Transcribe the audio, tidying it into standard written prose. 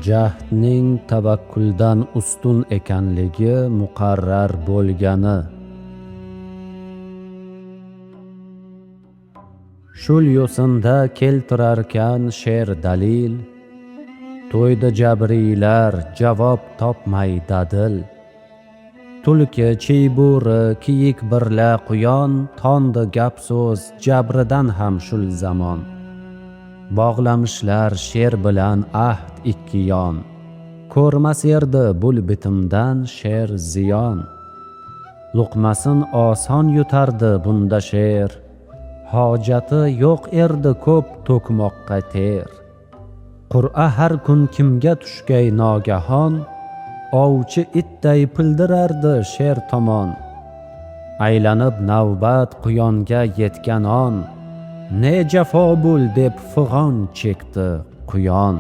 jahdning tavakkuldan ustun ekanligi muqarrar bo'lgani. Shul yo'sinda keltirarkan she'r dalil, to'yda jabriylar javob topmay dadil. Tulki, chiyburi, kiyik birla quyon, tondi gap so'z jabridan ham shul zamon. Bog'lamishlar she'r bilan ahd ikki yon, ko'rmas erdi bul bitimdan she'r ziyon. Luqmasin oson yutardi bunda she'r, hojati yo'q erdi ko'p to'kmoqqa ter. Qur'a har kun kimga tushgay nogahon, ovchi itday pildirardi she'r tomon. Aylanib navbat quyonga yetgan on, ne jafo bul deb fig'on chekdi quyon.